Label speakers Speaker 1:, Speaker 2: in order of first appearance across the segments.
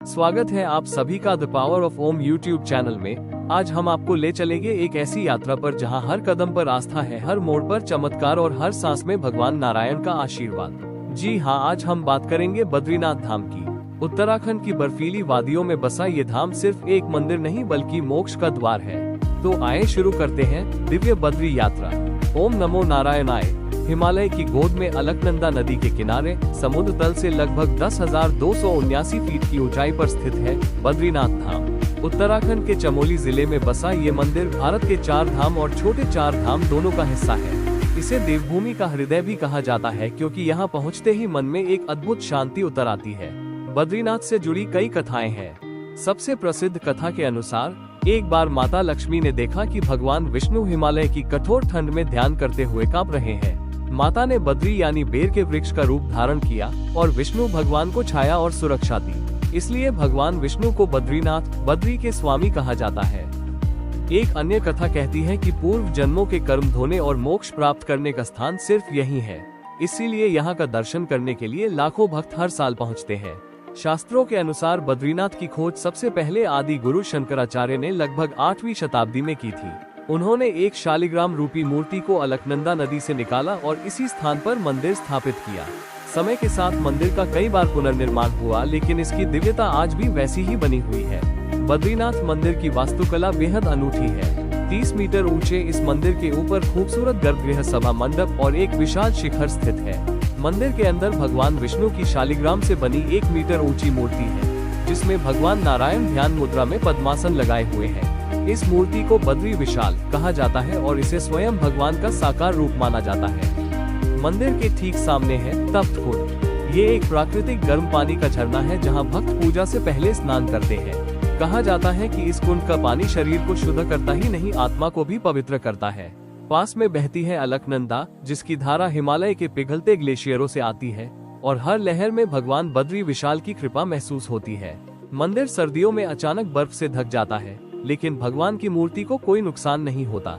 Speaker 1: स्वागत है आप सभी का the power of Om YouTube channel में। आज हम आपको ले चलेंगे एक ऐसी यात्रा पर जहां हर कदम पर आस्था है, हर मोड़ पर चमत्कार और हर सांस में भगवान नारायण का आशीर्वाद। जी हाँ, आज हम बात करेंगे बद्रीनाथ धाम की। उत्तराखंड की बर्फीली वादियों में बसा ये धाम सिर्फ एक मंदिर नहीं बल्कि मोक्ष का द्वार है। तो आए शुरू करते हैं दिव्य बद्री यात्रा। ओम नमो नारायणाय। हिमालय की गोद में अलकनंदा नदी के किनारे समुद्र तल से लगभग 10,279 फीट की ऊंचाई पर स्थित है बद्रीनाथ धाम। उत्तराखंड के चमोली जिले में बसा ये मंदिर भारत के 4 धाम और छोटे 4 धाम दोनों का हिस्सा है। इसे देवभूमि का हृदय भी कहा जाता है क्योंकि यहाँ पहुँचते ही मन में एक अद्भुत शांति उतर आती है। बद्रीनाथ से जुड़ी कई कथाएं हैं। सबसे प्रसिद्ध कथा के अनुसार एक बार माता लक्ष्मी ने देखा कि भगवान विष्णु हिमालय की कठोर ठंड में ध्यान करते हुए कांप रहे हैं। माता ने बद्री यानी बेर के वृक्ष का रूप धारण किया और विष्णु भगवान को छाया और सुरक्षा दी। इसलिए भगवान विष्णु को बद्रीनाथ, बद्री के स्वामी कहा जाता है। एक अन्य कथा कहती है कि पूर्व जन्मों के कर्म धोने और मोक्ष प्राप्त करने का स्थान सिर्फ यही है। इसीलिए यहाँ का दर्शन करने के लिए लाखों भक्त हर साल पहुँचते हैं। शास्त्रों के अनुसार बद्रीनाथ की खोज सबसे पहले आदि गुरु शंकराचार्य ने लगभग 8वीं शताब्दी में की थी। उन्होंने एक शालिग्राम रूपी मूर्ति को अलकनंदा नदी से निकाला और इसी स्थान पर मंदिर स्थापित किया। समय के साथ मंदिर का कई बार पुनर्निर्माण हुआ, लेकिन इसकी दिव्यता आज भी वैसी ही बनी हुई है। बद्रीनाथ मंदिर की वास्तुकला बेहद अनूठी है। 30 मीटर ऊंचे इस मंदिर के ऊपर खूबसूरत गर्भगृह, सभा मंडप और एक विशाल शिखर स्थित है। मंदिर के अंदर भगवान विष्णु की शालिग्राम से बनी 1 मीटर ऊंची मूर्ति है, जिसमें भगवान नारायण ध्यान मुद्रा में पद्मासन लगाए हुए हैं। इस मूर्ति को बद्री विशाल कहा जाता है और इसे स्वयं भगवान का साकार रूप माना जाता है। मंदिर के ठीक सामने है तप्त कुंड। ये एक प्राकृतिक गर्म पानी का झरना है जहां भक्त पूजा से पहले स्नान करते हैं। कहा जाता है कि इस कुंड का पानी शरीर को शुद्ध करता ही नहीं, आत्मा को भी पवित्र करता है। पास में बहती है अलकनंदा, जिसकी धारा हिमालय के पिघलते ग्लेशियरों से आती है और हर लहर में भगवान बद्री विशाल की कृपा महसूस होती है। मंदिर सर्दियों में अचानक बर्फ से ढक जाता है, लेकिन भगवान की मूर्ति को कोई नुकसान नहीं होता।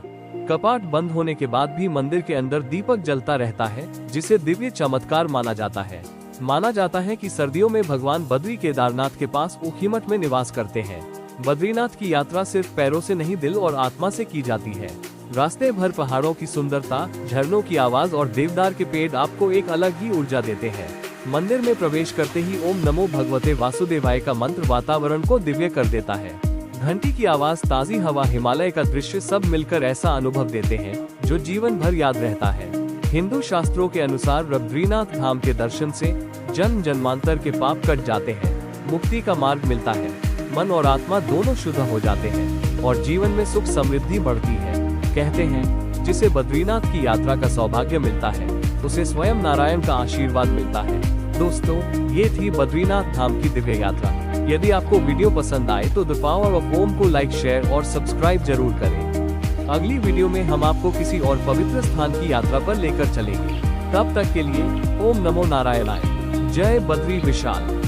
Speaker 1: कपाट बंद होने के बाद भी मंदिर के अंदर दीपक जलता रहता है, जिसे दिव्य चमत्कार माना जाता है। माना जाता है कि सर्दियों में भगवान बद्री केदारनाथ के पास ऊखीमठ में निवास करते हैं। बद्रीनाथ की यात्रा सिर्फ पैरों से नहीं, दिल और आत्मा से की जाती है। रास्ते भर पहाड़ों की सुंदरता, झरनों की आवाज और देवदार के पेड़ आपको एक अलग ही ऊर्जा देते हैं। मंदिर में प्रवेश करते ही ओम नमो भगवते वासुदेवाय का मंत्र वातावरण को दिव्य कर देता है। घंटी की आवाज, ताजी हवा, हिमालय का दृश्य सब मिलकर ऐसा अनुभव देते हैं जो जीवन भर याद रहता है। हिंदू शास्त्रों के अनुसार बद्रीनाथ धाम के दर्शन से जन्म जन्मांतर के पाप कट जाते हैं, मुक्ति का मार्ग मिलता है, मन और आत्मा दोनों शुद्ध हो जाते हैं और जीवन में सुख समृद्धि बढ़ती है। कहते हैं जिसे बद्रीनाथ की यात्रा का सौभाग्य मिलता है, उसे स्वयं नारायण का आशीर्वाद मिलता है। दोस्तों, ये थी बद्रीनाथ धाम की दिव्य यात्रा। यदि आपको वीडियो पसंद आए तो द पावर ऑफ ओम को लाइक, शेयर और सब्सक्राइब जरूर करें। अगली वीडियो में हम आपको किसी और पवित्र स्थान की यात्रा पर लेकर चलेंगे। तब तक के लिए ओम नमो नारायणाय। जय बद्री विशाल।